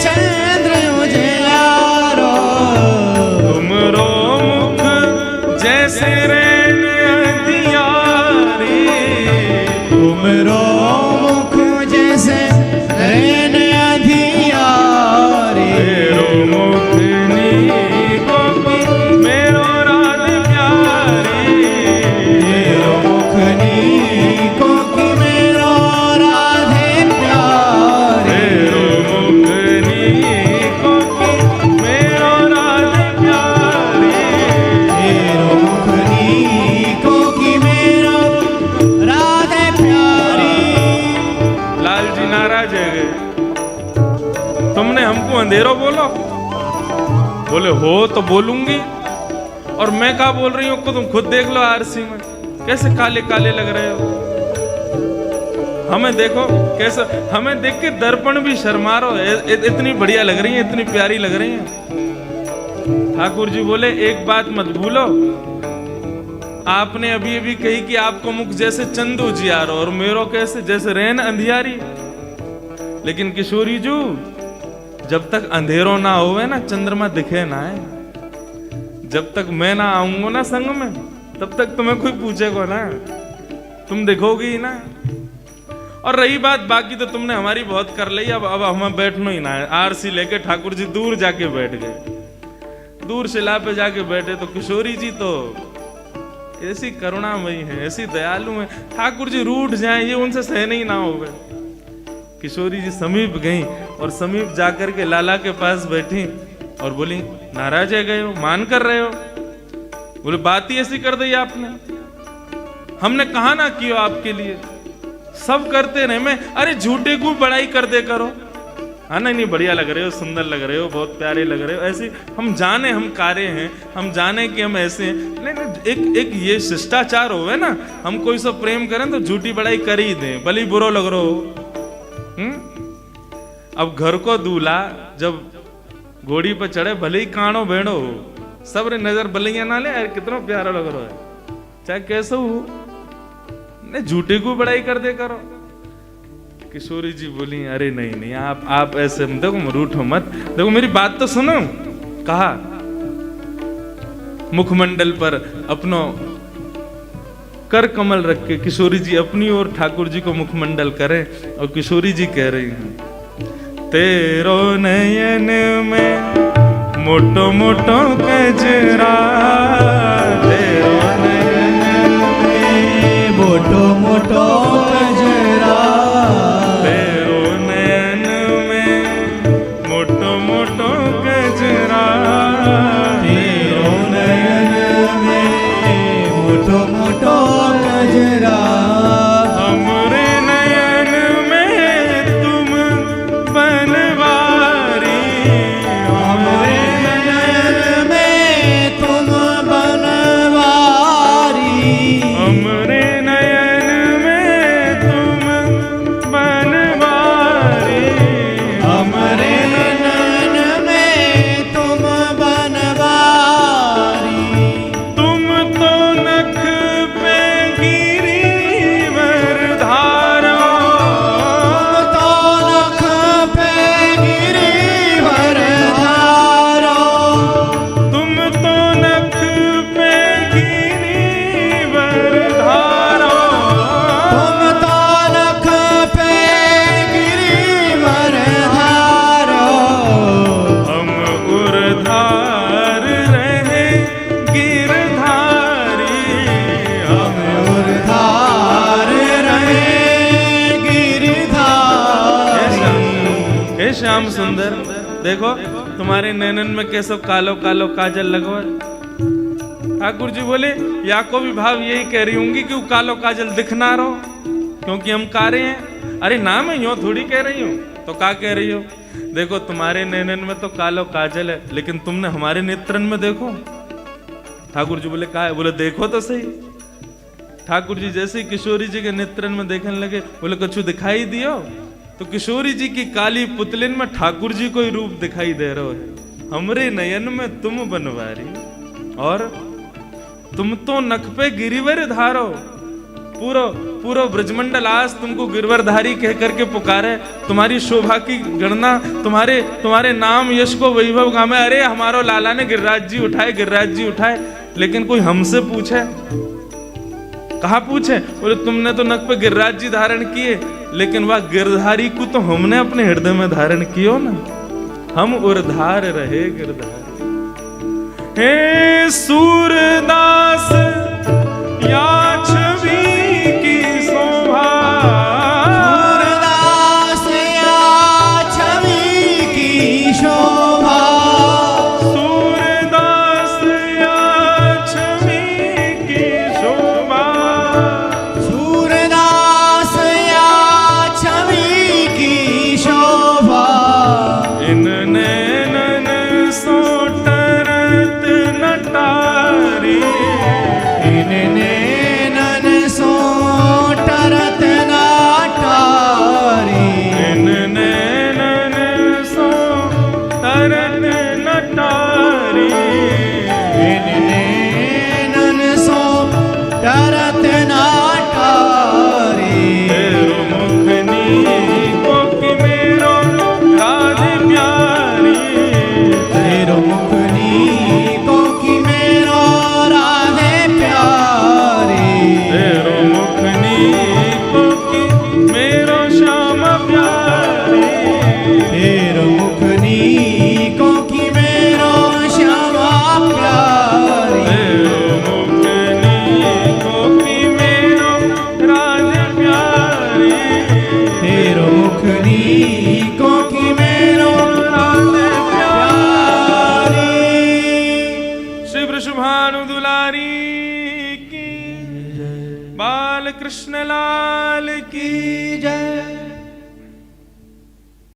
चंद्र उजियारो। तुमरो मुख जैसे रैन अंधियारी, तुमरो मुख जैसे रैन अंधियारी। तेरो मुखनी को की मेरो राधे प्यारी, तेरो मुखनी को की मेरो राधे प्यारी। तेरो मुखनी को की मेरो राधे प्यारी। तेरो मुखनी को की मेरो राधे प्यारी। लाल जी नाराज है गए, तुमने हमको अंधेरो बोलो। बोले हो तो बोलूंगी, और मैं क्या बोल रही हूँ को तुम खुद देख लो आरसी में कैसे काले काले लग रहे हो। हमें देखो कैसे, हमें देख के दर्पण भी शर्मा रहे हो, इतनी बढ़िया लग रही है, इतनी प्यारी लग रही है। ठाकुर जी बोले एक बात मत भूलो, आपने अभी अभी कही कि आपको मुख जैसे चंद उजियारो और मेरो कैसे जैसे रैन अंधियारी। लेकिन किशोरी जी जब तक अंधेरों ना होवे ना, चंद्रमा दिखे ना है, जब तक मैं ना आऊंगा ना संग में, तब तक तुम्हें कोई पूछेगा ना, तुम देखोगी ही ना। और रही बात बाकी, तो तुमने हमारी बहुत कर ली, अब हमें बैठना ही ना है। आरसी लेके ठाकुर जी दूर जाके बैठ गए, दूर शिला पे जाके बैठे। तो किशोरी जी तो ऐसी करुणामयी है, ऐसी दयालु है, ठाकुर जी रूठ जाए ये उनसे सहन ही ना होवे। किशोरी जी समीप गई और समीप जाकर के लाला के पास बैठी और बोली, नाराज है गए हो, मान कर रहे हो? बोले, बात ही ऐसी कर दी आपने, हमने कहा ना किया आपके लिए, सब करते रहे। मैं अरे झूठे को बड़ाई कर दे करो, हाँ नहीं बढ़िया लग रहे हो, सुंदर लग रहे हो, बहुत प्यारे लग रहे हो, ऐसे हम जाने हम कार्य हैं, हम जाने कि हम ऐसे हैं। नहीं एक ये शिष्टाचार होवे ना, हम कोई सब प्रेम करें तो झूठी बड़ाई कर ही दें, भले ही बुरो लग रहा हो। अब घर को दूल्हा जब घोड़ी पर चढ़े, भले ही कानो भेड़ो हो, सब रे नजर बलिया ना ले, यार कितना प्यारा लग रहा है, चाहे कैसे हो, नहीं झूठे को बड़ाई कर दे करो। किशोरी जी बोली, अरे नहीं आप ऐसे देखो, रूठो मत, देखो मेरी बात तो सुनो। कहा, मुखमंडल पर अपनो कर कमल रख के किशोरी जी अपनी ओर ठाकुर जी को मुखमंडल करें, और किशोरी जी कह रही हैं, तेरो नयन में मोटो मोटो कजरा, तेरो नयन में मोटो मोटो कजरा, तेरो नयन में मोटो मोटो कजरा, तेरो नयन में मोटो मोटो कजरा, हमरे नयन में तुम बनवारी, हमरे नयन में तुम बनवारी, हमरे नयन में तुम बनवारी, हमरे नयन में तुम बनवारी, तुम तो नख पे गिरिवर धारो, तो नख पे गिरिवर धारो, तुम तो नख पे गिरिवर धारो, तुम तो नख पे गिरिवर धारो, हम उर्धार रहे गिरधारी, हम उर्धार रहे गिरधारी। हे श्याम सुंदर, देखो तुम्हारे नैनन में कैसो कालो कालो काजल लगवा। ठाकुर जी बोले, या को भी भाव यही कह रही होंगी कि वो कालो काजल दिख ना रहो, क्योंकि हम कारे हैं। अरे ना मैं यूं थोड़ी कह रही हूँ, तो क्या कह रही हो? देखो तुम्हारे नैनन में तो कालो काजल है, लेकिन तुमने हमारे नेत्रन में देखो। ठाकुर जी बोले, क्या है? बोले, देखो तो सही। ठाकुर जी जैसे ही किशोरी जी के नेत्रन में देखने लगे, बोले, कछु दिखाई दियो? तो किशोरी जी की काली पुतलिन में ठाकुर जी को ही रूप दिखाई दे रहा है। हमरे नयन में तुम बनवारी, और तुम तो नख पे गिरिवर धारो। पूरा ब्रजमंडल आज तुमको गिरवरधारी कह करके पुकारे, तुम्हारी शोभा की गणना, तुम्हारे नाम यश को वैभव गामे। अरे हमारो लाला ने गिरिराज जी उठाए, लेकिन कोई हमसे पूछे? कहा पूछे? बोले, तुमने तो नख पे गिरिराज जी धारण किए, लेकिन वह गिरधारी को तो हमने अपने हृदय में धारण कियो ना। हम उर्धार रहे गिरधारी। हे सूरदास या छवि की शोभा, सूरदास या छवि की शोभा, सूरदास या छवि की शोभा, सूरदास या छवि की शोभा, इन नैनन सो टरत नटारी, इन नैनन सो टरत नाटारी, इन नैनन सो तरत नटारी, इन